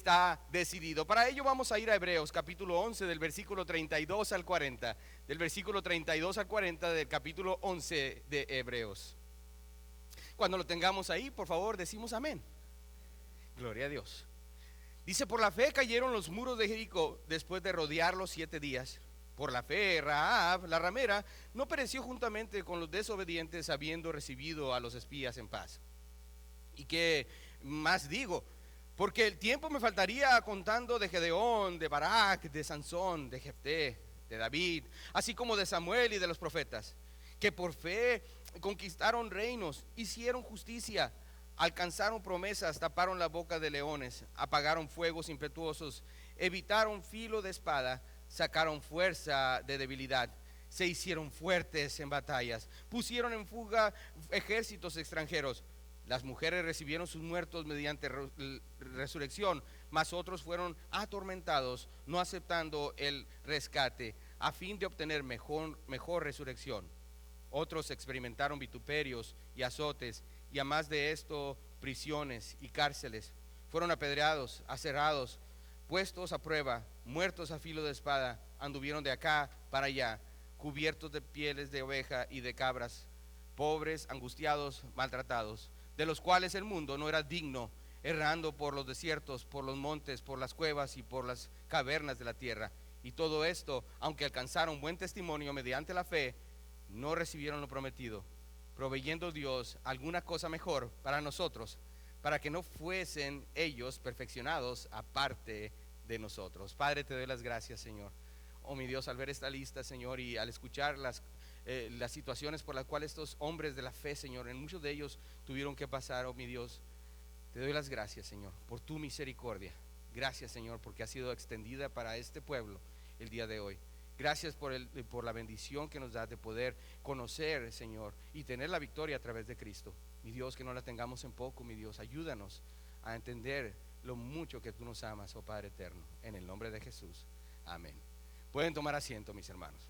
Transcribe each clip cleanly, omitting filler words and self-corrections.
está decidido. Para ello vamos a ir a Hebreos capítulo 11 del versículo 32 al 40, del versículo 32 al 40 del capítulo 11 de Hebreos. Cuando lo tengamos ahí, por favor, decimos amén. Gloria a Dios. Dice: por la fe cayeron los muros de Jericó después de rodearlos 7 días. Por la fe, Rahab, la ramera, no pereció juntamente con los desobedientes, habiendo recibido a los espías en paz. ¿Y qué más digo? Porque el tiempo me faltaría contando de Gedeón, de Barak, de Sansón, de Jefté, de David, así como de Samuel y de los profetas, que por fe conquistaron reinos, hicieron justicia, alcanzaron promesas, taparon la boca de leones, apagaron fuegos impetuosos, evitaron filo de espada, sacaron fuerza de debilidad, se hicieron fuertes en batallas, pusieron en fuga ejércitos extranjeros. Las mujeres recibieron sus muertos mediante resurrección, mas otros fueron atormentados, no aceptando el rescate, a fin de obtener mejor resurrección. Otros experimentaron vituperios y azotes, y a más de esto, prisiones y cárceles. Fueron apedreados, aserrados, puestos a prueba, muertos a filo de espada, anduvieron de acá para allá, cubiertos de pieles de oveja y de cabras, pobres, angustiados, maltratados, de los cuales el mundo no era digno, errando por los desiertos, por los montes, por las cuevas y por las cavernas de la tierra. Y todo esto, aunque alcanzaron buen testimonio mediante la fe, no recibieron lo prometido, proveyendo Dios alguna cosa mejor para nosotros, para que no fuesen ellos perfeccionados aparte de nosotros. Padre, te doy las gracias, Señor. Oh mi Dios, al ver esta lista, Señor, y al escuchar las situaciones por las cuales estos hombres de la fe, Señor, en muchos de ellos tuvieron que pasar, oh mi Dios, te doy las gracias, Señor, por tu misericordia. Gracias, Señor, porque ha sido extendida para este pueblo el día de hoy. Gracias por la bendición que nos da de poder conocer, Señor, y tener la victoria a través de Cristo. Mi Dios, que no la tengamos en poco, mi Dios, ayúdanos a entender lo mucho que tú nos amas, oh Padre eterno, en el nombre de Jesús, amén. Pueden tomar asiento, mis hermanos.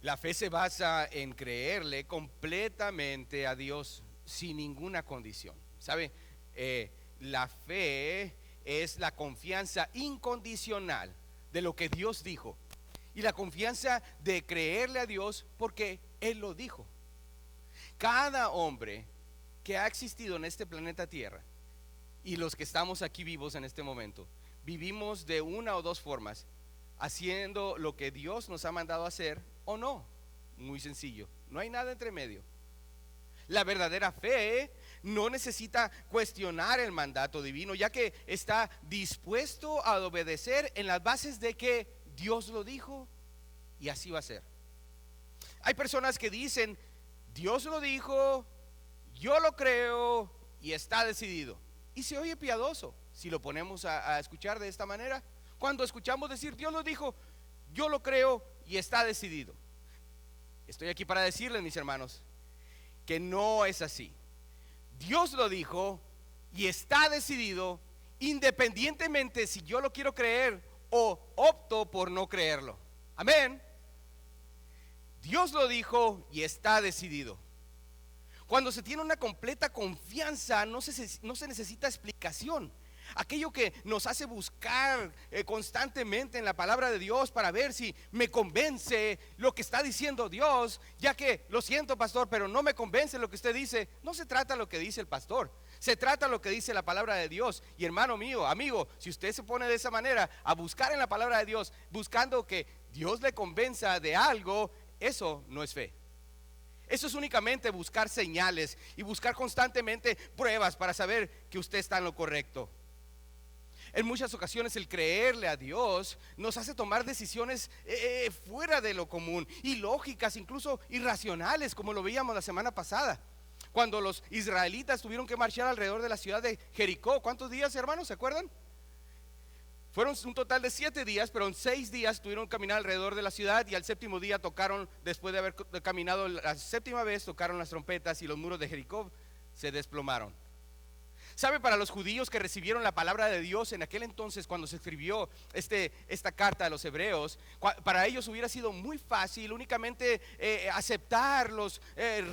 La fe se basa en creerle completamente a Dios sin ninguna condición. ¿Sabe? La fe es la confianza incondicional de lo que Dios dijo, y la confianza de creerle a Dios porque Él lo dijo. Cada hombre que ha existido en este planeta Tierra, y los que estamos aquí vivos en este momento, vivimos de una o dos formas: haciendo lo que Dios nos ha mandado hacer o no. Muy sencillo, no hay nada entre medio. La verdadera fe no necesita cuestionar el mandato divino, ya que está dispuesto a obedecer en las bases de que Dios lo dijo y así va a ser. Hay personas que dicen: Dios lo dijo, yo lo creo y está decidido. Y se oye piadoso si lo ponemos a escuchar de esta manera. Cuando escuchamos decir: Dios lo dijo, yo lo creo y está decidido. Estoy aquí para decirles, mis hermanos, que no es así. Dios lo dijo y está decidido, independientemente si yo lo quiero creer o opto por no creerlo. Amén. Dios lo dijo y está decidido. Cuando se tiene una completa confianza, no se necesita explicación. Aquello que nos hace buscar constantemente en la palabra de Dios para ver si me convence lo que está diciendo Dios, ya que, lo siento, pastor, pero no me convence lo que usted dice. No se trata de lo que dice el pastor, se trata de lo que dice la palabra de Dios. Y hermano mío, amigo, si usted se pone de esa manera a buscar en la palabra de Dios, buscando que Dios le convenza de algo, eso no es fe. Eso es únicamente buscar señales y buscar constantemente pruebas para saber que usted está en lo correcto. En muchas ocasiones el creerle a Dios nos hace tomar decisiones fuera de lo común, ilógicas, incluso irracionales, como lo veíamos la semana pasada, cuando los israelitas tuvieron que marchar alrededor de la ciudad de Jericó. ¿Cuántos días, hermanos? ¿Se acuerdan? Fueron un total de 7 días, pero en 6 días tuvieron que caminar alrededor de la ciudad, y al séptimo día tocaron, después de haber caminado la séptima vez, tocaron las trompetas y los muros de Jericó se desplomaron. ¿Sabe? Para los judíos que recibieron la palabra de Dios en aquel entonces, cuando se escribió esta carta a los hebreos, para ellos hubiera sido muy fácil únicamente aceptar los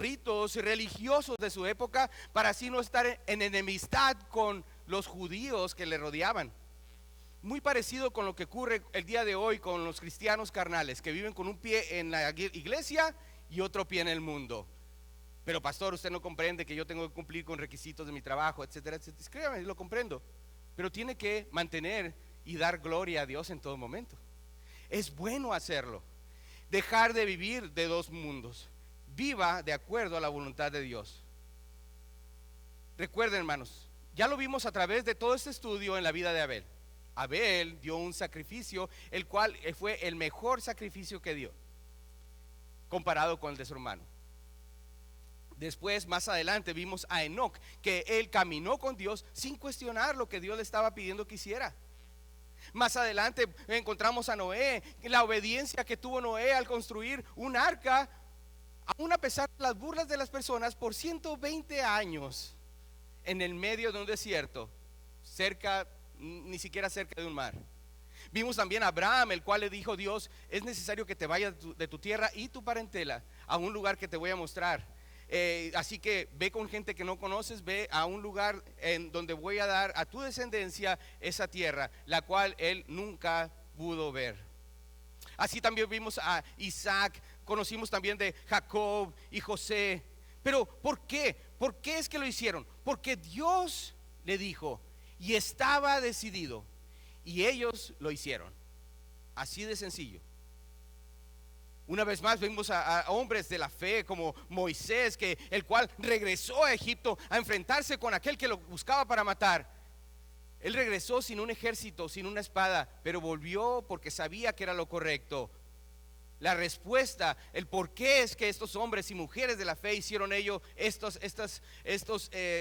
ritos religiosos de su época, para así no estar en enemistad con los judíos que le rodeaban. Muy parecido con lo que ocurre el día de hoy con los cristianos carnales, que viven con un pie en la iglesia y otro pie en el mundo. Pero pastor, usted no comprende que yo tengo que cumplir con requisitos de mi trabajo, etcétera, etcétera. Créame, lo comprendo. Pero tiene que mantener y dar gloria a Dios en todo momento. Es bueno hacerlo. Dejar de vivir de dos mundos. Viva de acuerdo a la voluntad de Dios. Recuerden, hermanos, ya lo vimos a través de todo este estudio en la vida de Abel. Abel dio un sacrificio, el cual fue el mejor sacrificio que dio, comparado con el de su hermano. Después, más adelante, vimos a Enoc, que él caminó con Dios sin cuestionar lo que Dios le estaba pidiendo que hiciera. Más adelante encontramos a Noé, la obediencia que tuvo Noé al construir un arca, aún a pesar de las burlas de las personas, por 120 años en el medio de un desierto, ni siquiera cerca de un mar. Vimos también a Abraham, el cual le dijo Dios: es necesario que te vayas de tu tierra y tu parentela a un lugar que te voy a mostrar. Así que ve con gente que no conoces, ve a un lugar en donde voy a dar a tu descendencia esa tierra, la cual él nunca pudo ver. Así también vimos a Isaac, conocimos también de Jacob y José. Pero ¿por qué? ¿Por qué es que lo hicieron? Porque Dios le dijo y estaba decidido, y ellos lo hicieron. Así de sencillo. Una vez más vimos a hombres de la fe como Moisés, el cual regresó a Egipto a enfrentarse con aquel que lo buscaba para matar. Él regresó sin un ejército, sin una espada, pero volvió porque sabía que era lo correcto. La respuesta, el por qué es que estos hombres y mujeres de la fe hicieron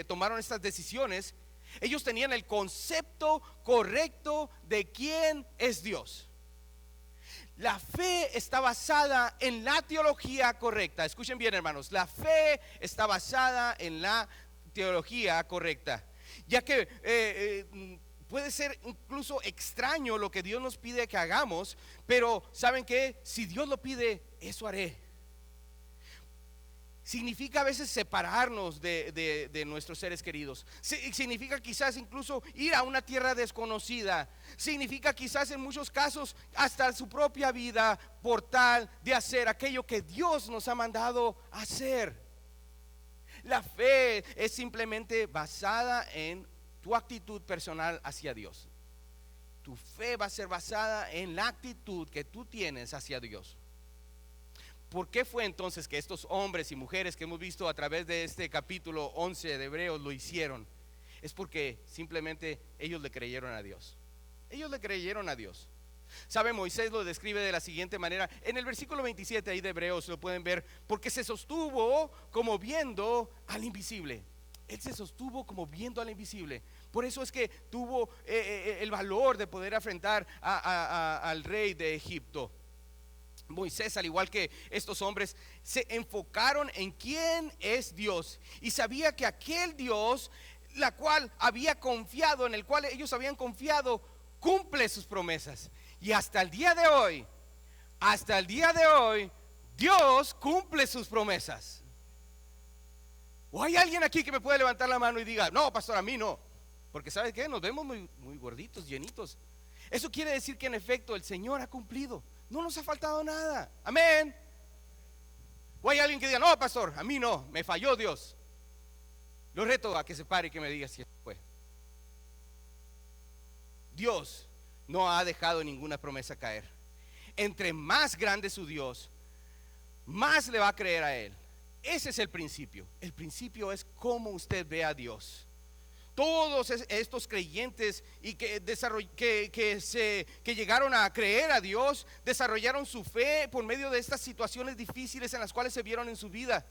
tomaron estas decisiones. Ellos tenían el concepto correcto de quién es Dios. La fe está basada en la teología correcta. Escuchen bien, hermanos, la fe está basada en la teología correcta, ya que puede ser incluso extraño lo que Dios nos pide que hagamos, pero ¿saben qué? Si Dios lo pide, eso haré. Significa a veces separarnos de nuestros seres queridos. Significa quizás incluso ir a una tierra desconocida. Significa quizás en muchos casos hasta su propia vida, por tal de hacer aquello que Dios nos ha mandado hacer. La fe es simplemente basada en tu actitud personal hacia Dios. Tu fe va a ser basada en la actitud que tú tienes hacia Dios. ¿Por qué fue entonces que estos hombres y mujeres que hemos visto a través de este capítulo 11 de Hebreos lo hicieron? Es porque simplemente ellos le creyeron a Dios. Ellos le creyeron a Dios. ¿Sabe? Moisés lo describe de la siguiente manera. En el versículo 27 ahí de Hebreos lo pueden ver. Porque se sostuvo como viendo al invisible. Él se sostuvo como viendo al invisible. Por eso es que tuvo el valor de poder enfrentar al rey de Egipto. Moisés, al igual que estos hombres, se enfocaron en quién es Dios y sabía que aquel Dios, la cual había confiado, en el cual ellos habían confiado, cumple sus promesas. Y hasta el día de hoy, Dios cumple sus promesas. ¿O hay alguien aquí que me puede levantar la mano y diga: no, pastor, a mí no? Porque ¿sabe qué? Nos vemos muy gorditos, llenitos. Eso quiere decir que en efecto el Señor ha cumplido. No nos ha faltado nada. Amén. O hay alguien que diga: no, pastor, a mí no, me falló Dios. Lo reto a que se pare y que me diga si fue. Dios no ha dejado ninguna promesa caer. Entre más grande su Dios, más le va a creer a Él. Ese es el principio. El principio es cómo usted ve a Dios. Todos estos creyentes y que llegaron a creer a Dios, desarrollaron su fe por medio de estas situaciones difíciles en las cuales se vieron en su vida.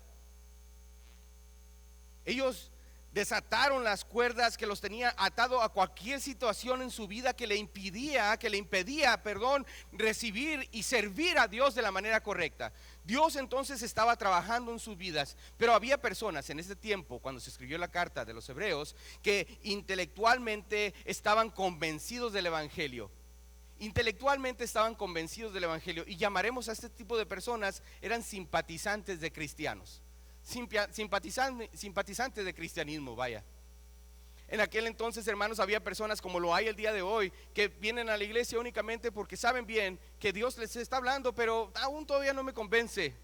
Ellos desataron las cuerdas que los tenía atado a cualquier situación en su vida que le impedía, recibir y servir a Dios de la manera correcta. Dios entonces estaba trabajando en sus vidas, pero había personas en ese tiempo, cuando se escribió la carta de los Hebreos, que intelectualmente estaban convencidos del Evangelio. Y llamaremos a este tipo de personas, eran simpatizantes de cristianos. Simpatizantes de cristianismo, vaya. En aquel entonces, hermanos, había personas como lo hay el día de hoy, que vienen a la iglesia únicamente porque saben bien que Dios les está hablando, pero aún todavía no me convence.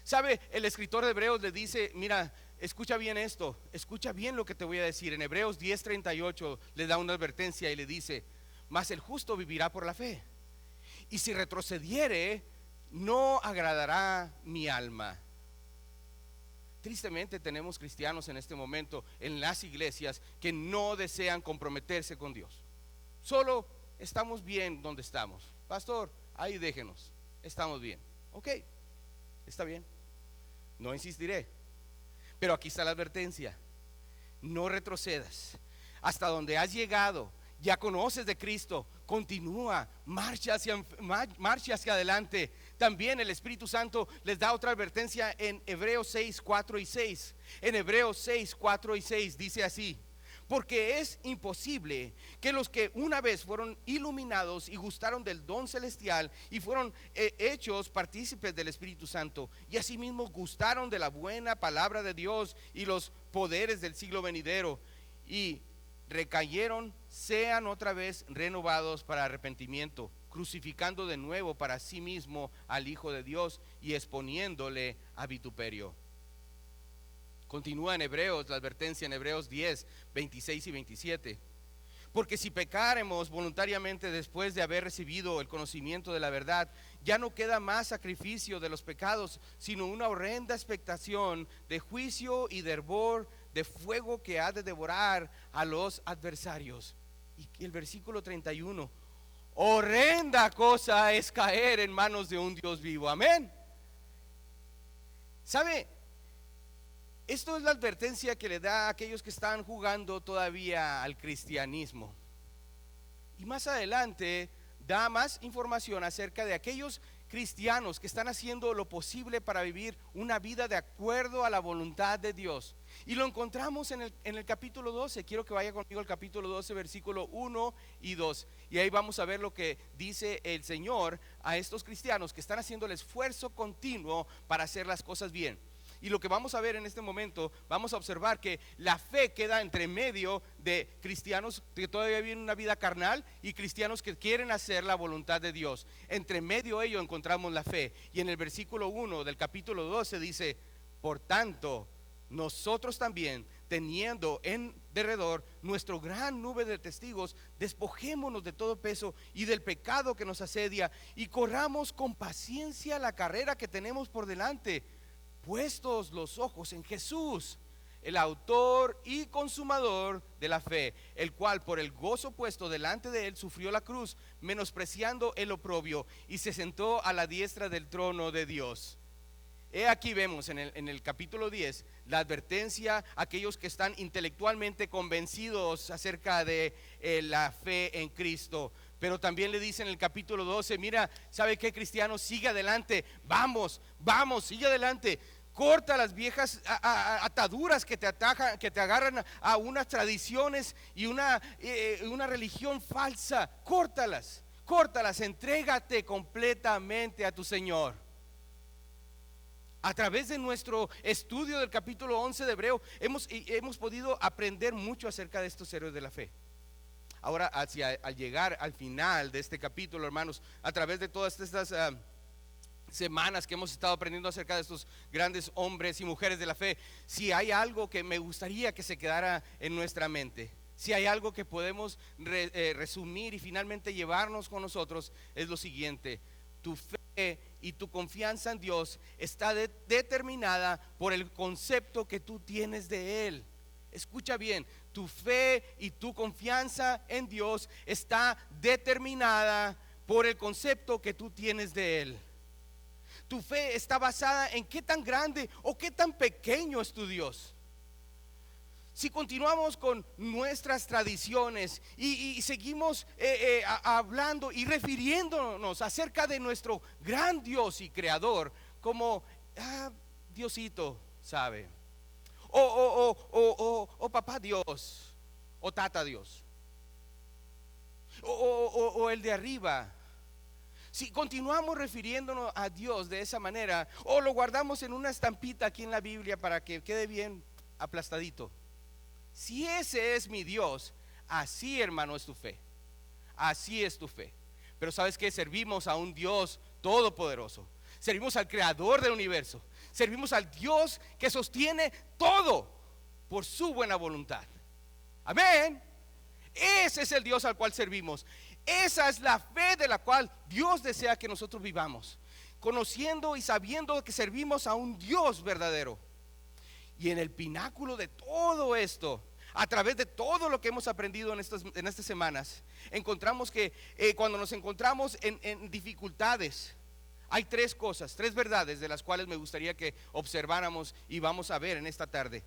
¿Sabe? El escritor de Hebreos le dice, mira, escucha bien esto, escucha bien lo que te voy a decir. En Hebreos 10:38 le da una advertencia y le dice, mas el justo vivirá por la fe, y si retrocediere, no agradará mi alma. Tristemente tenemos cristianos en este momento en las iglesias que no desean comprometerse con Dios. Solo estamos bien donde estamos. Pastor, ahí déjenos, estamos bien. Ok, está bien, no insistiré. Pero aquí está la advertencia: no retrocedas. Hasta donde has llegado, ya conoces de Cristo, continúa, marcha hacia adelante. También el Espíritu Santo les da otra advertencia en Hebreos 6:4 y 6. En Hebreos 6:4 y 6 dice así: porque es imposible que los que una vez fueron iluminados y gustaron del don celestial y fueron hechos partícipes del Espíritu Santo, y asimismo gustaron de la buena palabra de Dios y los poderes del siglo venidero, y recayeron, sean otra vez renovados para arrepentimiento, crucificando de nuevo para sí mismo al Hijo de Dios y exponiéndole a vituperio. Continúa en Hebreos la advertencia en Hebreos 10:26 y 27. Porque si pecaremos voluntariamente después de haber recibido el conocimiento de la verdad, ya no queda más sacrificio de los pecados, sino una horrenda expectación de juicio y de hervor de fuego que ha de devorar a los adversarios. Y el versículo 31: horrenda cosa es caer en manos de un Dios vivo. Amén. ¿Sabe? Esto es la advertencia que le da a aquellos que están jugando todavía al cristianismo. Y más adelante da más información acerca de aquellos cristianos que están haciendo lo posible para vivir una vida de acuerdo a la voluntad de Dios. Y lo encontramos en el capítulo 12. Quiero que vaya conmigo al capítulo 12, versículo 1 y 2. Y ahí vamos a ver lo que dice el Señor a estos cristianos que están haciendo el esfuerzo continuo para hacer las cosas bien. Y lo que vamos a ver en este momento, vamos a observar que la fe queda entre medio de cristianos que todavía viven una vida carnal y cristianos que quieren hacer la voluntad de Dios. Entre medio de ello encontramos la fe. Y en el versículo 1 del capítulo 12 dice: por tanto, nosotros también, teniendo en derredor nuestro gran nube de testigos, despojémonos de todo peso y del pecado que nos asedia, y corramos con paciencia la carrera que tenemos por delante, puestos los ojos en Jesús, el autor y consumador de la fe, el cual por el gozo puesto delante de él sufrió la cruz, menospreciando el oprobio, y se sentó a la diestra del trono de Dios. Aquí vemos en el capítulo 10 la advertencia a aquellos que están intelectualmente convencidos acerca de la fe en Cristo. Pero también le dice en el capítulo 12: mira, ¿sabe qué, cristiano? Sigue adelante, vamos, sigue adelante. Corta las viejas ataduras que te atajan, que te agarran a unas tradiciones y una religión falsa. Córtalas, entrégate completamente a tu Señor. A través de nuestro estudio del capítulo 11 de Hebreo hemos podido aprender mucho acerca de estos héroes de la fe. Ahora, al llegar al final de este capítulo, hermanos, a través de todas estas semanas que hemos estado aprendiendo acerca de estos grandes hombres y mujeres de la fe, si hay algo que me gustaría que se quedara en nuestra mente, si hay algo que podemos resumir y finalmente llevarnos con nosotros, es lo siguiente: tu fe y tu confianza en Dios está determinada por el concepto que tú tienes de Él. Escucha bien, tu fe y tu confianza en Dios está determinada por el concepto que tú tienes de Él. Tu fe está basada en qué tan grande o qué tan pequeño es tu Dios. Si continuamos con nuestras tradiciones y seguimos hablando y refiriéndonos acerca de nuestro gran Dios y Creador como Diosito, ¿sabe? O papá Dios, o tata Dios, o el de arriba. Si continuamos refiriéndonos a Dios de esa manera, o lo guardamos en una estampita aquí en la Biblia para que quede bien aplastadito, Si ese es mi Dios, así, hermano, es tu fe. Así es tu fe. Pero ¿sabes qué? Servimos a un Dios todopoderoso. Servimos al creador del universo. Servimos al Dios que sostiene todo por su buena voluntad. Amén. Ese es el Dios al cual servimos. Esa es la fe de la cual Dios desea que nosotros vivamos, conociendo y sabiendo que servimos a un Dios verdadero. Y en el pináculo de todo esto, a través de todo lo que hemos aprendido en estas semanas, encontramos que cuando nos encontramos en dificultades, hay tres cosas, tres verdades de las cuales me gustaría que observáramos y vamos a ver en esta tarde.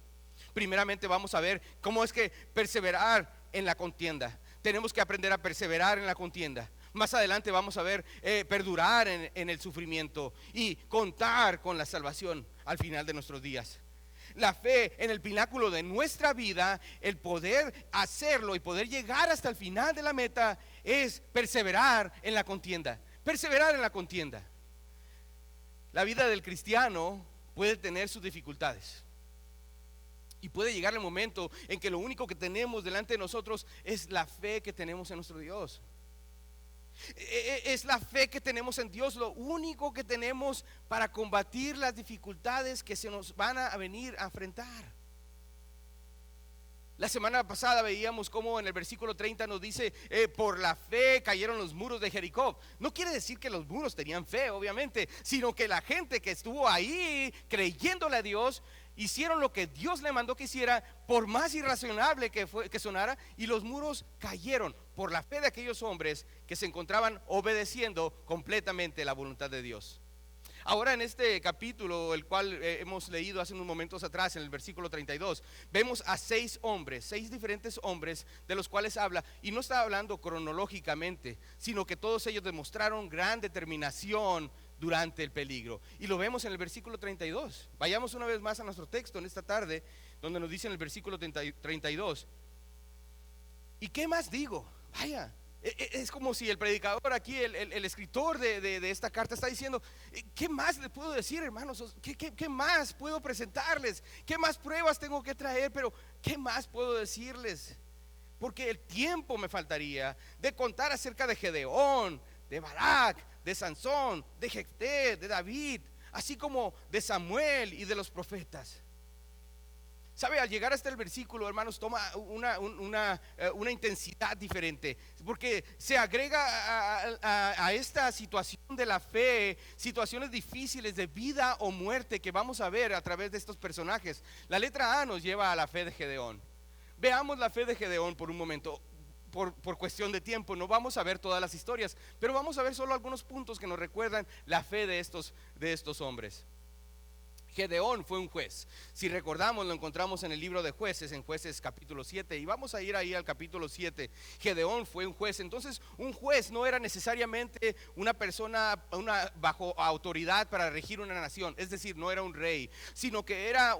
Primeramente vamos a ver cómo es que perseverar en la contienda. Tenemos que aprender a perseverar en la contienda. Más adelante vamos a ver perdurar en el sufrimiento y contar con la salvación al final de nuestros días. La fe en el pináculo de nuestra vida, el poder hacerlo y poder llegar hasta el final de la meta, es perseverar en la contienda. Perseverar en la contienda. La vida del cristiano puede tener sus dificultades. Y puede llegar el momento en que lo único que tenemos delante de nosotros es la fe que tenemos en nuestro Dios. Es la fe que tenemos en Dios, lo único que tenemos para combatir las dificultades que se nos van a venir a enfrentar. La semana pasada veíamos cómo en el versículo 30 nos dice, por la fe cayeron los muros de Jericó. No quiere decir que los muros tenían fe, obviamente, sino que la gente que estuvo ahí creyéndole a Dios, hicieron lo que Dios le mandó que hiciera, por más irracionable que sonara, y los muros cayeron por la fe de aquellos hombres que se encontraban obedeciendo completamente la voluntad de Dios. Ahora en este capítulo, el cual hemos leído hace unos momentos atrás, en el versículo 32, vemos a seis diferentes hombres de los cuales habla, y no está hablando cronológicamente, sino que todos ellos demostraron gran determinación durante el peligro. Y lo vemos en el versículo 32. Vayamos una vez más a nuestro texto en esta tarde, donde nos dice en el versículo 32. ¿Y qué más digo? Vaya, es como si el predicador aquí, el escritor de esta carta está diciendo, ¿qué más les puedo decir, hermanos? ¿Qué más puedo presentarles? ¿Qué más pruebas tengo que traer? Pero ¿qué más puedo decirles? Porque el tiempo me faltaría de contar acerca de Gedeón, de Barak, de Sansón, de Jefté, de David, así como de Samuel y de los profetas. ¿Sabe? Al llegar hasta el versículo, hermanos, toma una intensidad diferente, porque se agrega a esta situación de la fe, situaciones difíciles de vida o muerte que vamos a ver a través de estos personajes. La letra A nos lleva a la fe de Gedeón. Veamos la fe de Gedeón por un momento. Por cuestión de tiempo no vamos a ver todas las historias, pero vamos a ver solo algunos puntos que nos recuerdan la fe de estos hombres. Gedeón fue un juez. Si recordamos, lo encontramos en el libro de Jueces, en Jueces capítulo 7, y vamos a ir ahí al capítulo 7. Gedeón fue un juez. Entonces, un juez no era necesariamente una persona bajo autoridad para regir una nación, es decir, no era un rey, sino que era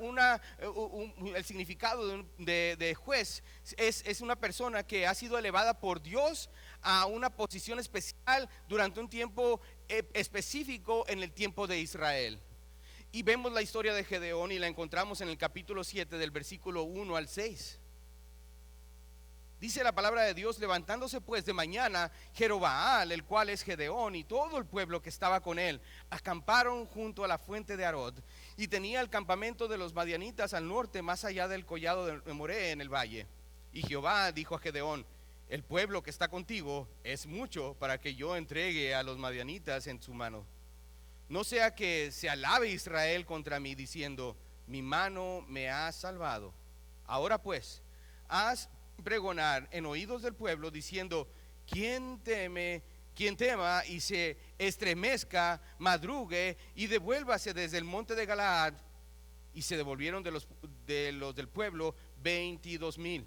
el significado de juez es una persona que ha sido elevada por Dios a una posición especial durante un tiempo específico en el tiempo de Israel. Y vemos la historia de Gedeón y la encontramos en el capítulo 7 del versículo 1 al 6. Dice la palabra de Dios: levantándose pues de mañana, Jerobaal, el cual es Gedeón, y todo el pueblo que estaba con él, acamparon junto a la fuente de Arod, y tenía el campamento de los madianitas al norte, más allá del collado de Moré en el valle. Y Jehová dijo a Gedeón: el pueblo que está contigo es mucho para que yo entregue a los madianitas en su mano. No sea que se alabe Israel contra mí diciendo: mi mano me ha salvado. Ahora pues, haz pregonar en oídos del pueblo diciendo: quien tema y se estremezca, madrugue y devuélvase desde el monte de Galaad. Y se devolvieron de los del pueblo 22,000,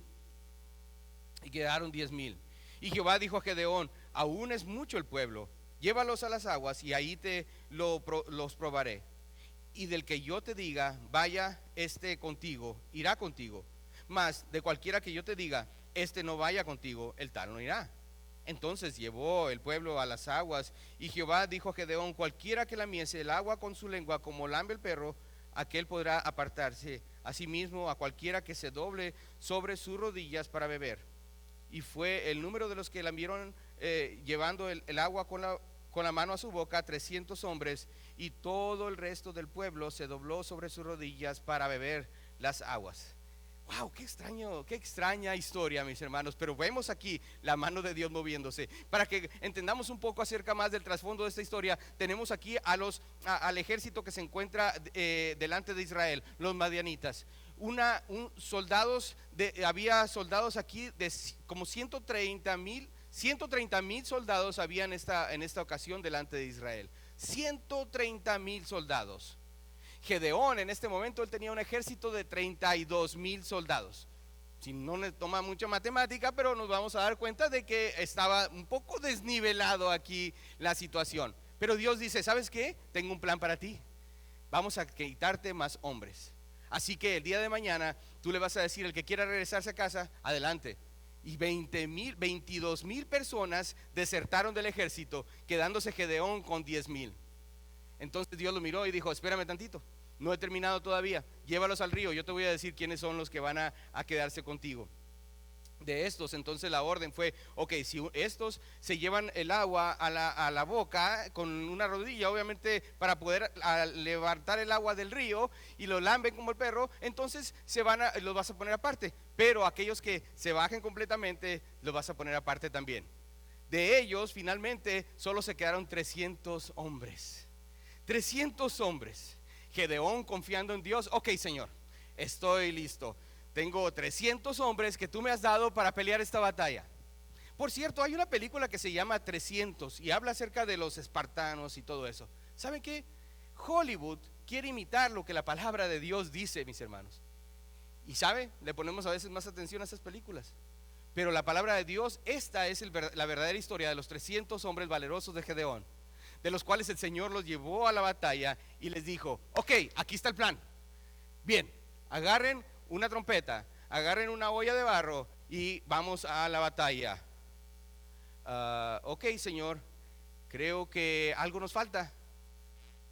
y quedaron 10,000. Y Jehová dijo a Gedeón: aún es mucho el pueblo, llévalos a las aguas y ahí los probaré. Y del que yo te diga, vaya contigo, irá contigo. Mas de cualquiera que yo te diga, no vaya contigo, el tal no irá. Entonces llevó el pueblo a las aguas, y Jehová dijo a Gedeón: cualquiera que lamiese el agua con su lengua como lambe el perro, aquel podrá apartarse. Asimismo, a cualquiera que se doble sobre sus rodillas para beber. Y fue el número de los que la vieron llevando el agua con la mano a su boca, 300 hombres, y todo el resto del pueblo se dobló sobre sus rodillas para beber las aguas. Wow, qué extraña historia, mis hermanos, pero vemos aquí la mano de Dios moviéndose. Para que entendamos un poco acerca más del trasfondo de esta historia, tenemos aquí al ejército que se encuentra delante de Israel, los madianitas. Había soldados aquí de como 130,000 soldados había en esta ocasión delante de Israel. 130,000 soldados. Gedeón en este momento él tenía un ejército de 32,000 soldados. Si no le toma mucha matemática, pero nos vamos a dar cuenta de que estaba un poco desnivelado aquí la situación. Pero Dios dice, ¿sabes qué? Tengo un plan para ti. Vamos a quitarte más hombres. Así que el día de mañana tú le vas a decir, el que quiera regresarse a casa, adelante. Y 22,000 personas desertaron del ejército, quedándose Gedeón con 10,000. Entonces Dios lo miró y dijo, espérame tantito, no he terminado todavía, llévalos al río, yo te voy a decir quiénes son los que van a quedarse contigo. De estos, entonces la orden fue, ok, si estos se llevan el agua a la boca con una rodilla, obviamente para poder levantar el agua del río, y lo lamben como el perro, entonces los vas a poner aparte. Pero aquellos que se bajen completamente, los vas a poner aparte también. De ellos, finalmente, solo se quedaron 300 hombres. 300 hombres. Gedeón, confiando en Dios, ok, Señor, estoy listo. Tengo 300 hombres que tú me has dado para pelear esta batalla. Por cierto, hay una película que se llama 300 y habla acerca de los espartanos y todo eso. ¿Saben qué? Hollywood quiere imitar lo que la palabra de Dios dice, mis hermanos. Y ¿sabe? Le ponemos a veces más atención a esas películas. Pero la palabra de Dios, esta es la verdadera historia de los 300 hombres valerosos de Gedeón, de los cuales el Señor los llevó a la batalla y les dijo, ok, aquí está el plan. Bien, agarren una trompeta, agarren una olla de barro y vamos a la batalla. Ok, Señor, creo que algo nos falta.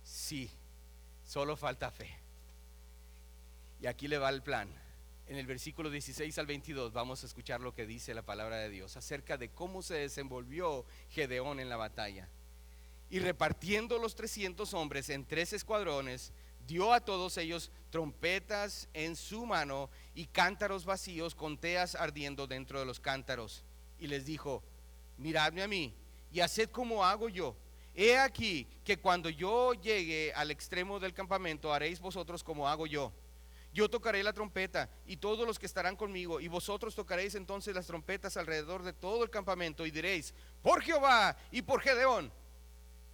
Sí, solo falta fe. Y aquí le va el plan. En el versículo 16 al 22 vamos a escuchar lo que dice la palabra de Dios acerca de cómo se desenvolvió Gedeón en la batalla. Y repartiendo los 300 hombres en 3 escuadrones, dio a todos ellos trompetas en su mano y cántaros vacíos con teas ardiendo dentro de los cántaros. Y les dijo, miradme a mí y haced como hago yo. He aquí que cuando yo llegue al extremo del campamento, haréis vosotros como hago yo. Yo tocaré la trompeta y todos los que estarán conmigo, y vosotros tocaréis entonces las trompetas alrededor de todo el campamento y diréis, por Jehová y por Gedeón.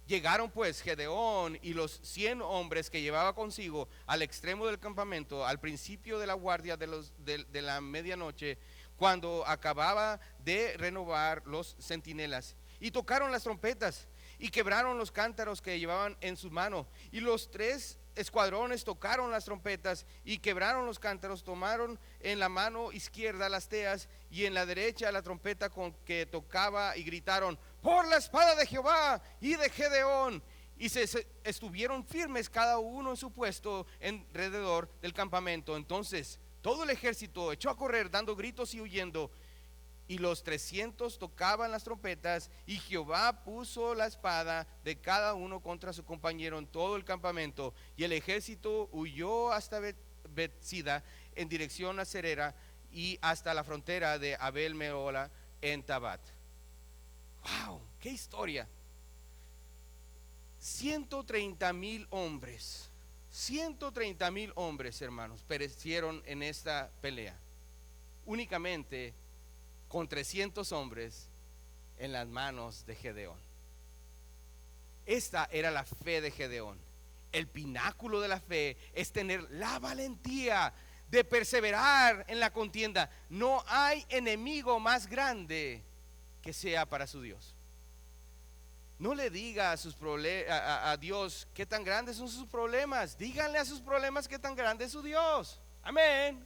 Llegaron pues Gedeón y los 100 hombres que llevaba consigo al extremo del campamento, al principio de la guardia de la medianoche, cuando acababa de renovar los centinelas, y tocaron las trompetas y quebraron los cántaros que llevaban en sus manos, y los 3 escuadrones tocaron las trompetas y quebraron los cántaros, tomaron en la mano izquierda las teas y en la derecha la trompeta con que tocaba, y gritaron, por la espada de Jehová y de Gedeón. Y se estuvieron firmes cada uno en su puesto alrededor del campamento. Entonces todo el ejército echó a correr dando gritos y huyendo, y los 300 tocaban las trompetas, y Jehová puso la espada de cada uno contra su compañero en todo el campamento, y el ejército huyó hasta Betsida en dirección a Serera y hasta la frontera de Abel Mehola en Tabat. Wow, qué historia. 130,000 hombres, 130,000 hombres, hermanos, perecieron en esta pelea, únicamente con 300 hombres en las manos de Gedeón. Esta era la fe de Gedeón. El pináculo de la fe es tener la valentía de perseverar en la contienda. No hay enemigo más grande que sea para su Dios. No le diga a Dios qué tan grandes son sus problemas. Díganle a sus problemas qué tan grande es su Dios. Amén.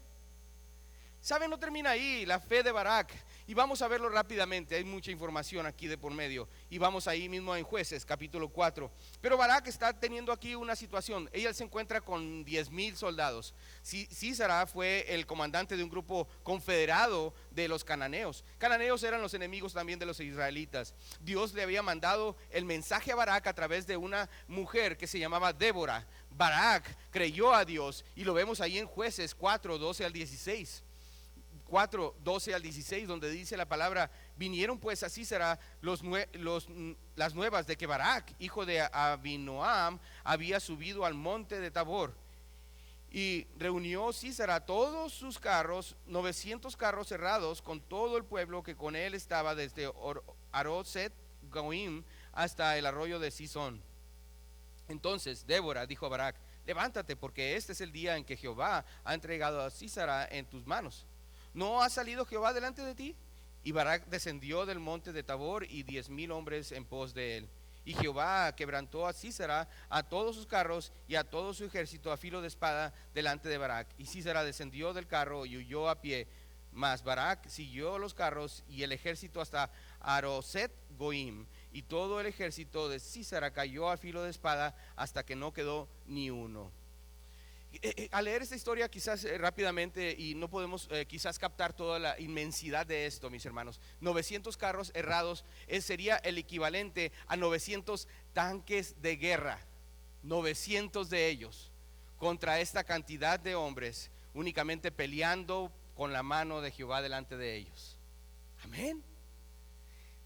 ¿Saben? No termina ahí la fe de Barak. Y vamos a verlo rápidamente, hay mucha información aquí de por medio. Y vamos ahí mismo en Jueces, capítulo 4. Pero Barak está teniendo aquí una situación. Ella se encuentra con 10,000 soldados. Sísara fue el comandante de un grupo confederado de los cananeos. Cananeos eran los enemigos también de los israelitas. Dios le había mandado el mensaje a Barak a través de una mujer que se llamaba Débora. Barak creyó a Dios y lo vemos ahí en Jueces 4, 12 al 16. 4, 12 al 16, donde dice la palabra: vinieron pues a Sísara las nuevas de que Barak, hijo de Abinoam, había subido al monte de Tabor. Y reunió Sísara todos sus carros, 900 carros cerrados, con todo el pueblo que con él estaba, desde Aroset Goim hasta el arroyo de Sison. Entonces Débora dijo a Barak: levántate, porque este es el día en que Jehová ha entregado a Sísara en tus manos. ¿No ha salido Jehová delante de ti? Y Barak descendió del monte de Tabor, y 10,000 hombres en pos de él. Y Jehová quebrantó a Sísara, a todos sus carros y a todo su ejército a filo de espada delante de Barak. Y Sísara descendió del carro y huyó a pie. Mas Barak siguió los carros y el ejército hasta Aroset Goim. Y todo el ejército de Sísara cayó a filo de espada hasta que no quedó ni uno. Al leer esta historia quizás rápidamente, y no podemos quizás captar toda la inmensidad de esto, mis hermanos. 900 carros errados sería el equivalente a 900 tanques de guerra. 900 de ellos contra esta cantidad de hombres, únicamente peleando con la mano de Jehová delante de ellos. Amén.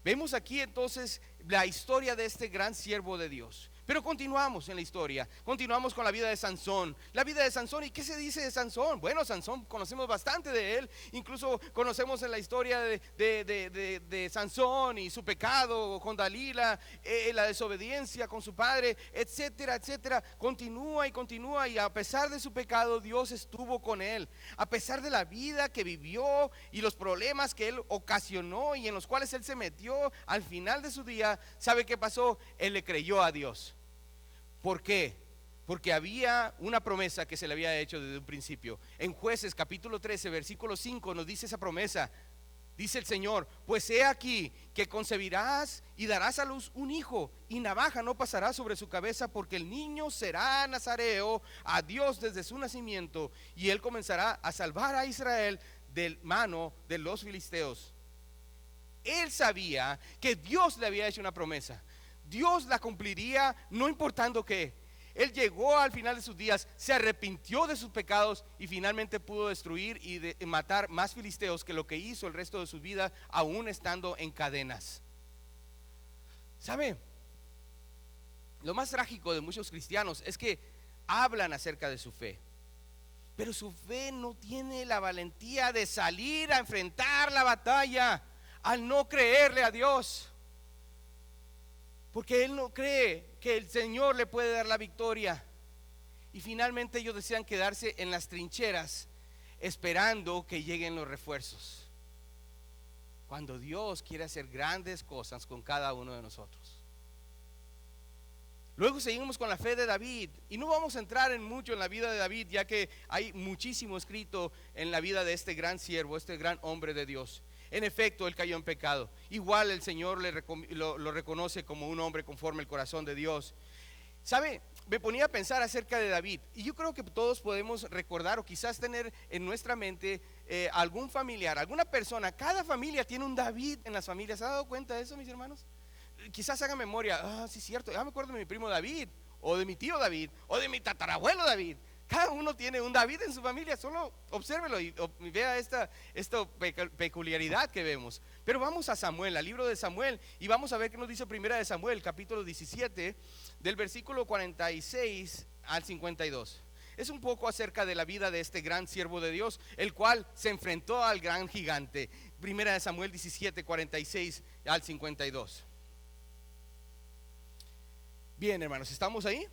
Vemos aquí entonces la historia de este gran siervo de Dios. Pero continuamos en la historia, continuamos con la vida de Sansón. La vida de Sansón, ¿y qué se dice de Sansón? Bueno, Sansón conocemos bastante de él, incluso conocemos en la historia de Sansón y su pecado con Dalila, la desobediencia con su padre, etcétera, etcétera. Continúa y continúa, y a pesar de su pecado, Dios estuvo con él. A pesar de la vida que vivió y los problemas que él ocasionó y en los cuales él se metió, al final de su día, ¿sabe qué pasó? Él le creyó a Dios. ¿Por qué? Porque había una promesa que se le había hecho desde un principio. En Jueces capítulo 13, versículo 5 nos dice esa promesa. Dice el Señor: pues he aquí que concebirás y darás a luz un hijo, y navaja no pasará sobre su cabeza, porque el niño será nazareo a Dios desde su nacimiento, y él comenzará a salvar a Israel de mano de los filisteos. Él sabía que Dios le había hecho una promesa. Dios la cumpliría, no importando qué. Él llegó al final de sus días, se arrepintió de sus pecados y finalmente pudo destruir y matar más filisteos que lo que hizo el resto de su vida, aún estando en cadenas. ¿Sabe? Lo más trágico de muchos cristianos es que hablan acerca de su fe, pero su fe no tiene la valentía de salir a enfrentar la batalla, al no creerle a Dios. Porque él no cree que el Señor le puede dar la victoria. Y finalmente ellos desean quedarse en las trincheras esperando que lleguen los refuerzos, cuando Dios quiere hacer grandes cosas con cada uno de nosotros. Luego seguimos con la fe de David, y no vamos a entrar mucho en la vida de David, ya que hay muchísimo escrito en la vida de este gran siervo, este gran hombre de Dios. En efecto, él cayó en pecado. Igual el Señor lo reconoce como un hombre conforme al corazón de Dios. ¿Sabe? Me ponía a pensar acerca de David, y yo creo que todos podemos recordar o quizás tener en nuestra mente algún familiar, alguna persona. Cada familia tiene un David en las familias. ¿Se ha dado cuenta de eso, mis hermanos? Quizás hagan memoria: sí, cierto, me acuerdo de mi primo David, o de mi tío David, o de mi tatarabuelo David. Cada uno tiene un David en su familia. Solo obsérvelo y vea esta peculiaridad que vemos. Pero vamos a Samuel, al libro de Samuel, y vamos a ver qué nos dice Primera de Samuel, capítulo 17, del versículo 46 al 52. Es un poco acerca de la vida de este gran siervo de Dios, el cual se enfrentó al gran gigante. Primera de Samuel 17, 46 al 52. Bien, hermanos, ¿estamos ahí?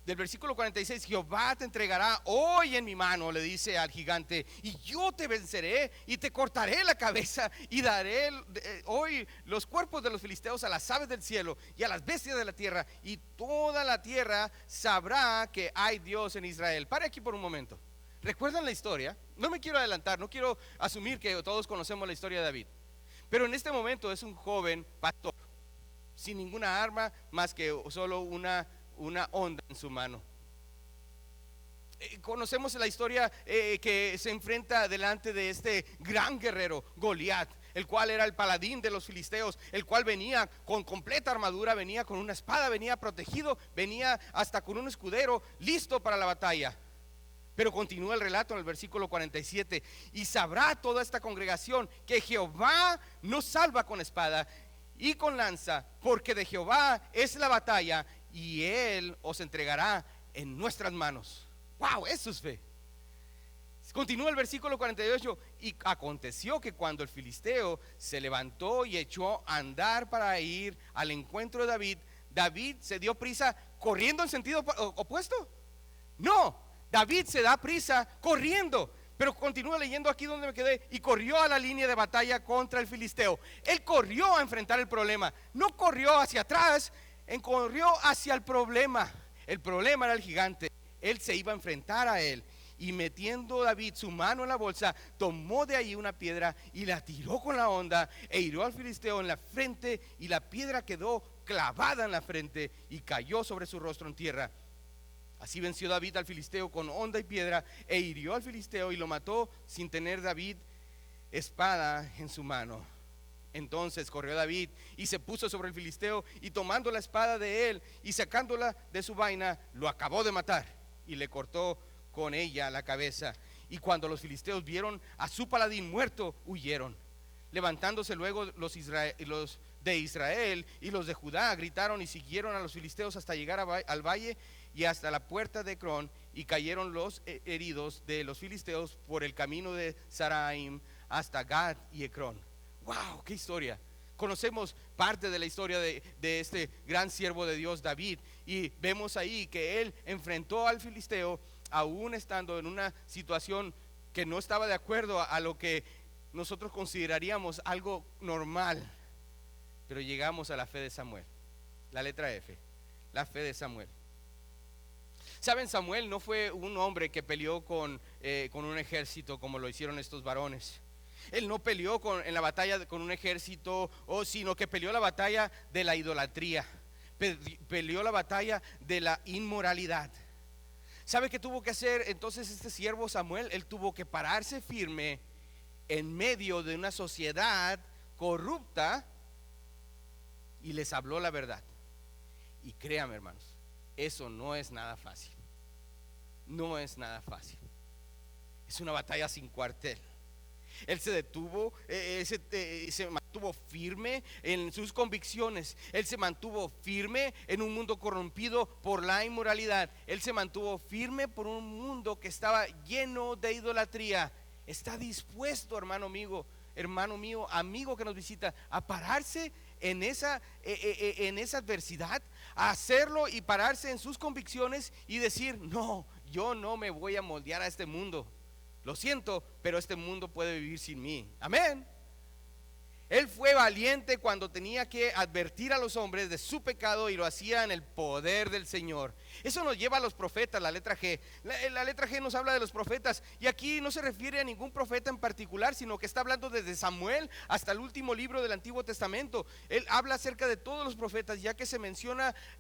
Del versículo 46: Jehová te entregará hoy en mi mano, le dice al gigante, y yo te venceré y te cortaré la cabeza, y daré hoy los cuerpos de los filisteos a las aves del cielo y a las bestias de la tierra, y toda la tierra sabrá que hay Dios en Israel. Pare aquí por un momento. ¿Recuerdan la historia? No me quiero adelantar, no quiero asumir que todos conocemos la historia de David. Pero en este momento es un joven pastor, sin ninguna arma más que solo una onda en su mano. Conocemos la historia que se enfrenta delante de este gran guerrero, Goliat, el cual era el paladín de los filisteos, el cual venía con completa armadura, venía con una espada, venía protegido, venía hasta con un escudero, listo para la batalla. Pero continúa el relato en el versículo 47: y sabrá toda esta congregación que Jehová no salva con espada y con lanza, porque de Jehová es la batalla, y él os entregará en nuestras manos. Wow, eso es fe. Continúa el versículo 48: y aconteció que cuando el filisteo se levantó y echó a andar para ir al encuentro de David, David se dio prisa corriendo en sentido opuesto. No, David se da prisa corriendo. Pero continúa leyendo aquí donde me quedé: y corrió a la línea de batalla contra el filisteo. Él corrió a enfrentar el problema, no corrió hacia atrás, corrió hacia el problema. El problema era el gigante. Él se iba a enfrentar a él. Y metiendo David su mano en la bolsa, tomó de ahí una piedra y la tiró con la honda, e hirió al filisteo en la frente, y la piedra quedó clavada en la frente y cayó sobre su rostro en tierra. Así venció David al filisteo con honda y piedra, e hirió al filisteo y lo mató sin tener David espada en su mano. Entonces corrió David y se puso sobre el filisteo, y tomando la espada de él y sacándola de su vaina, lo acabó de matar y le cortó con ella la cabeza. Y cuando los filisteos vieron a su paladín muerto, huyeron. Levantándose luego los de Israel y los de Judá, gritaron y siguieron a los filisteos hasta llegar al valle y hasta la puerta de Ecrón, y cayeron los heridos de los filisteos por el camino de Saraim hasta Gad y Ecrón. ¡Wow! ¡Qué historia! Conocemos parte de la historia de este gran siervo de Dios, David, y vemos ahí que él enfrentó al filisteo aún estando en una situación que no estaba de acuerdo a lo que nosotros consideraríamos algo normal. Pero llegamos a la fe de Samuel, la letra F, la fe de Samuel. Saben, Samuel no fue un hombre que peleó con un ejército como lo hicieron estos varones. Él no peleó en la batalla con un ejército, sino que peleó la batalla de la idolatría, peleó la batalla de la inmoralidad. ¿Sabe qué tuvo que hacer entonces este siervo Samuel? Él tuvo que pararse firme en medio de una sociedad corrupta y les habló la verdad. Y créame, hermanos, eso no es nada fácil. No es nada fácil. Es una batalla sin cuartel. Él se detuvo, se mantuvo firme en sus convicciones. Él se mantuvo firme en un mundo corrompido por la inmoralidad. Él se mantuvo firme por un mundo que estaba lleno de idolatría. Está dispuesto, hermano mío, amigo que nos visita, a pararse en esa adversidad, a hacerlo y pararse en sus convicciones y decir: no, yo no me voy a moldear a este mundo. Lo siento, pero este mundo puede vivir sin mí. Amén. Él fue valiente cuando tenía que advertir a los hombres de su pecado, y lo hacía en el poder del Señor. Eso nos lleva a los profetas, la letra G. La letra G nos habla de los profetas, y aquí no se refiere a ningún profeta en particular, sino que está hablando desde Samuel hasta el último libro del Antiguo Testamento. Él habla acerca de todos los profetas, ya que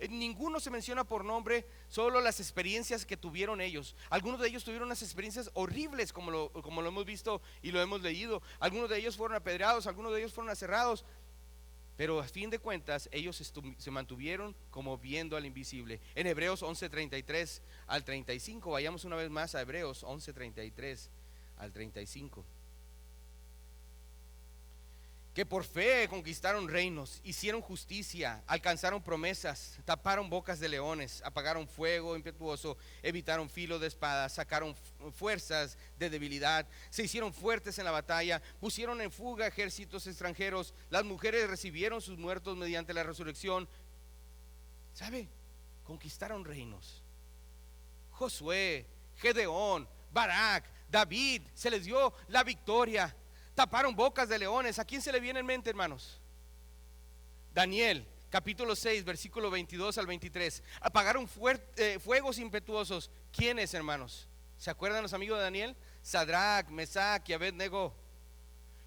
ninguno se menciona por nombre, solo las experiencias que tuvieron ellos. Algunos de ellos tuvieron unas experiencias horribles, como lo hemos visto y lo hemos leído. Algunos de ellos fueron apedreados, algunos de ellos fueron aserrados, pero a fin de cuentas ellos se mantuvieron como viendo al invisible. En Hebreos 11:33 al 35, vayamos una vez más a Hebreos 11:33 al 35. Que por fe conquistaron reinos, hicieron justicia, alcanzaron promesas, taparon bocas de leones, apagaron fuego impetuoso, evitaron filo de espada, sacaron fuerzas de debilidad, se hicieron fuertes en la batalla, pusieron en fuga ejércitos extranjeros, las mujeres recibieron sus muertos mediante la resurrección. ¿Sabe? Conquistaron reinos. Josué, Gedeón, Barak, David, se les dio la victoria. Taparon bocas de leones. ¿A quién se le viene en mente, hermanos? Daniel, capítulo 6, versículo 22 al 23. Apagaron fuegos impetuosos. ¿Quiénes, hermanos? ¿Se acuerdan los amigos de Daniel? Sadrach, Mesach y Abednego,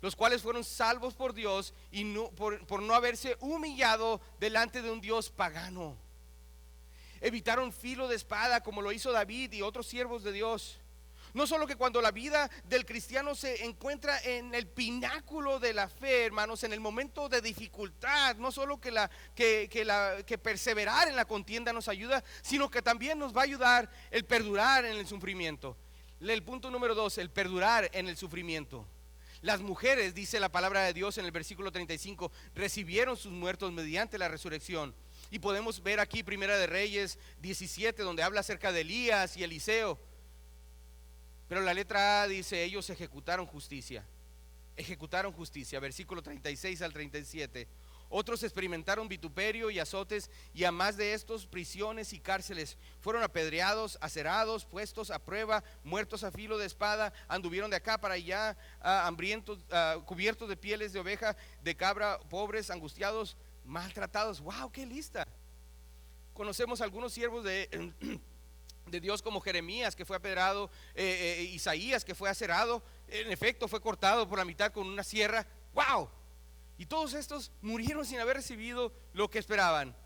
los cuales fueron salvos por Dios y por no haberse humillado delante de un Dios pagano. Evitaron filo de espada como lo hizo David y otros siervos de Dios. No solo que cuando la vida del cristiano se encuentra en el pináculo de la fe, hermanos, en el momento de dificultad, no solo que perseverar en la contienda nos ayuda, sino que también nos va a ayudar el perdurar en el sufrimiento. El punto número 2, el perdurar en el sufrimiento. Las mujeres, dice la palabra de Dios en el versículo 35, recibieron sus muertos mediante la resurrección. Y podemos ver aquí Primera de Reyes 17, donde habla acerca de Elías y Eliseo. Pero la letra A dice: ellos ejecutaron justicia. Ejecutaron justicia, versículo 36 al 37. Otros experimentaron vituperio y azotes, y a más de estos, prisiones y cárceles. Fueron apedreados, acerados, puestos a prueba, muertos a filo de espada. Anduvieron de acá para allá, hambrientos, cubiertos de pieles de oveja, de cabra, pobres, angustiados, maltratados. ¡Wow! ¡Qué lista! Conocemos algunos siervos de Dios, como Jeremías, que fue apedrado, Isaías, que fue aserado, en efecto fue cortado por la mitad con una sierra. ¡Wow! Y todos estos murieron sin haber recibido lo que esperaban.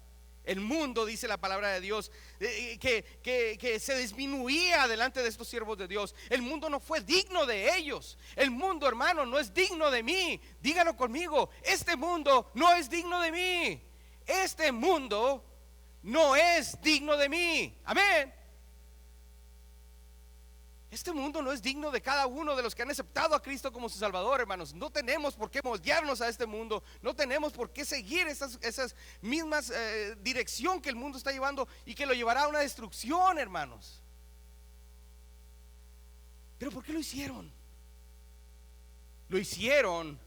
El mundo, dice la palabra de Dios, que se disminuía delante de estos siervos de Dios. El mundo no fue digno de ellos. El mundo, hermano, no es digno de mí. Dígalo conmigo: este mundo no es digno de mí. Este mundo no es digno de mí. Amén. Este mundo no es digno de cada uno de los que han aceptado a Cristo como su Salvador, hermanos. No tenemos por qué moldearnos a este mundo. No tenemos por qué seguir esas mismas dirección que el mundo está llevando y que lo llevará a una destrucción, hermanos. ¿Pero por qué lo hicieron? Lo hicieron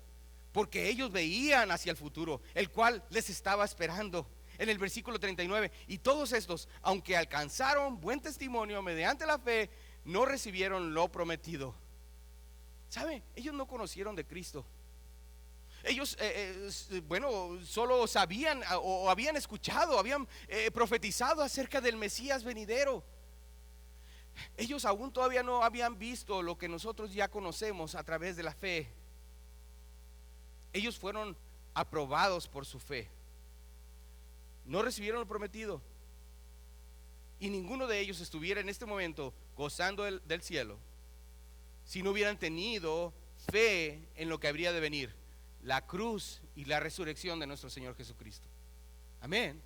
porque ellos veían hacia el futuro, el cual les estaba esperando. En el versículo 39, y todos estos, aunque alcanzaron buen testimonio mediante la fe, no recibieron lo prometido. ¿Sabe? Ellos no conocieron de Cristo. Ellos, solo sabían o habían escuchado, habían profetizado acerca del Mesías venidero. Ellos aún todavía no habían visto lo que nosotros ya conocemos a través de la fe. Ellos fueron aprobados por su fe. No recibieron lo prometido. Y ninguno de ellos estuviera en este momento gozando del cielo si no hubieran tenido fe en lo que habría de venir: la cruz y la resurrección de nuestro Señor Jesucristo. Amén.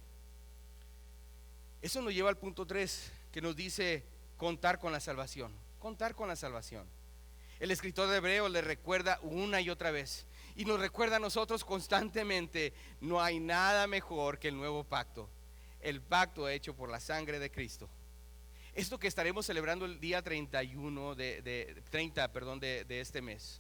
Eso nos lleva al punto 3, que nos dice contar con la salvación. Contar con la salvación. El escritor de Hebreos le recuerda una y otra vez, y nos recuerda a nosotros constantemente: no hay nada mejor que el nuevo pacto, el pacto hecho por la sangre de Cristo. Esto que estaremos celebrando el día 30 de este mes.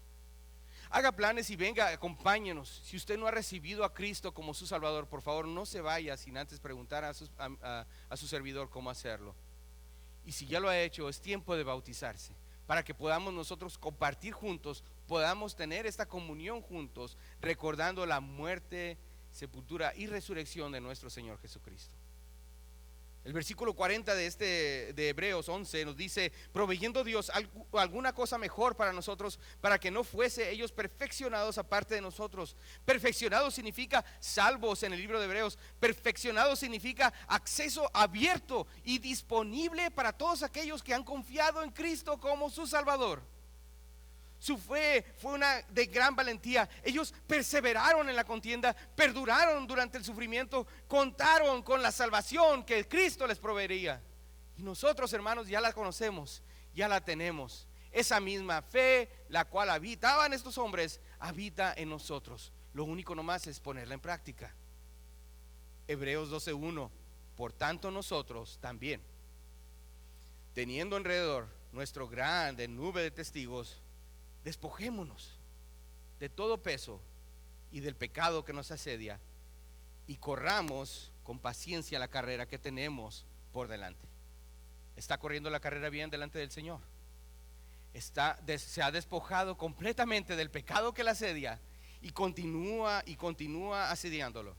Haga planes y venga, acompáñenos. Si usted no ha recibido a Cristo como su Salvador, por favor no se vaya sin antes preguntar a su servidor cómo hacerlo. Y si ya lo ha hecho, es tiempo de bautizarse, para que podamos nosotros compartir juntos, podamos tener esta comunión juntos, recordando la muerte, sepultura y resurrección de nuestro Señor Jesucristo. El versículo 40 de Hebreos 11 nos dice: proveyendo Dios alguna cosa mejor para nosotros, para que no fuese ellos perfeccionados aparte de nosotros. Perfeccionados significa salvos en el libro de Hebreos. Perfeccionados significa acceso abierto y disponible para todos aquellos que han confiado en Cristo como su Salvador. Su fe fue una de gran valentía. Ellos perseveraron en la contienda, perduraron durante el sufrimiento, contaron con la salvación que Cristo les proveería. Y nosotros, hermanos, ya la conocemos, ya la tenemos. Esa misma fe, la cual habitaba en estos hombres, habita en nosotros. Lo único nomás es ponerla en práctica. Hebreos 12:1: por tanto nosotros también, teniendo alrededor nuestro grande nube de testigos, despojémonos de todo peso y del pecado que nos asedia, y corramos con paciencia la carrera que tenemos por delante. ¿Está corriendo la carrera bien delante del Señor? Se ha despojado completamente del pecado que le asedia y continúa asediándolo.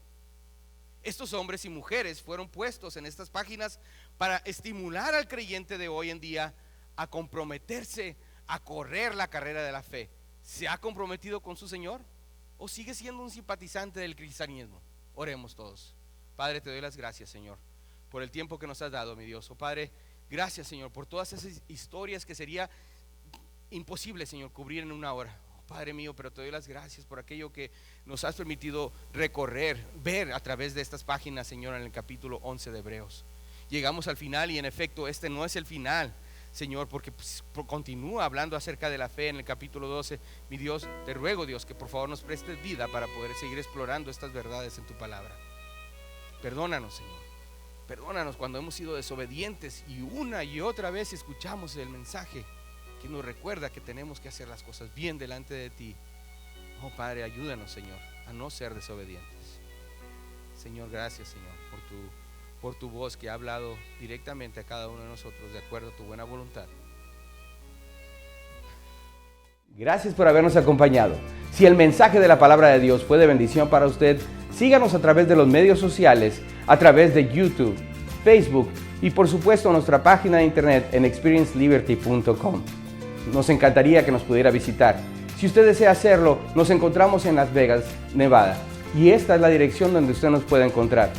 Estos hombres y mujeres fueron puestos en estas páginas para estimular al creyente de hoy en día a comprometerse a correr la carrera de la fe, ¿se ha comprometido con su Señor? ¿O sigue siendo un simpatizante del cristianismo? Oremos todos. Padre, te doy las gracias, Señor, por el tiempo que nos has dado, mi Dios. Oh Padre, gracias, Señor, por todas esas historias que sería imposible, Señor, cubrir en una hora. Oh, Padre mío, pero te doy las gracias por aquello que nos has permitido recorrer, ver a través de estas páginas, Señor, en el capítulo 11 de Hebreos. Llegamos al final y en efecto este no es el final, Señor, porque continúa hablando acerca de la fe en el capítulo 12. Mi Dios, te ruego, Dios, que por favor nos prestes vida para poder seguir explorando estas verdades en tu palabra. Perdónanos, Señor, perdónanos cuando hemos sido desobedientes y una y otra vez escuchamos el mensaje que nos recuerda que tenemos que hacer las cosas bien delante de ti. Oh Padre, ayúdanos, Señor, a no ser desobedientes. Señor, gracias, Señor, por tu voz que ha hablado directamente a cada uno de nosotros de acuerdo a tu buena voluntad. Gracias por habernos acompañado. Si el mensaje de la palabra de Dios fue de bendición para usted, síganos a través de los medios sociales, a través de YouTube, Facebook y por supuesto nuestra página de internet en experienceliberty.com. Nos encantaría que nos pudiera visitar. Si usted desea hacerlo, nos encontramos en Las Vegas, Nevada, y esta es la dirección donde usted nos puede encontrar.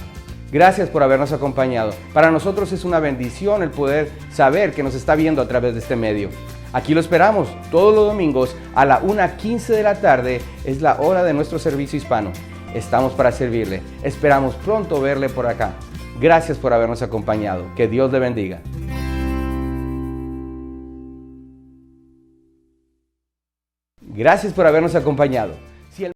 Gracias por habernos acompañado. Para nosotros es una bendición el poder saber que nos está viendo a través de este medio. Aquí lo esperamos todos los domingos a la 1:15 de la tarde, es la hora de nuestro servicio hispano. Estamos para servirle. Esperamos pronto verle por acá. Gracias por habernos acompañado. Que Dios le bendiga. Gracias por habernos acompañado.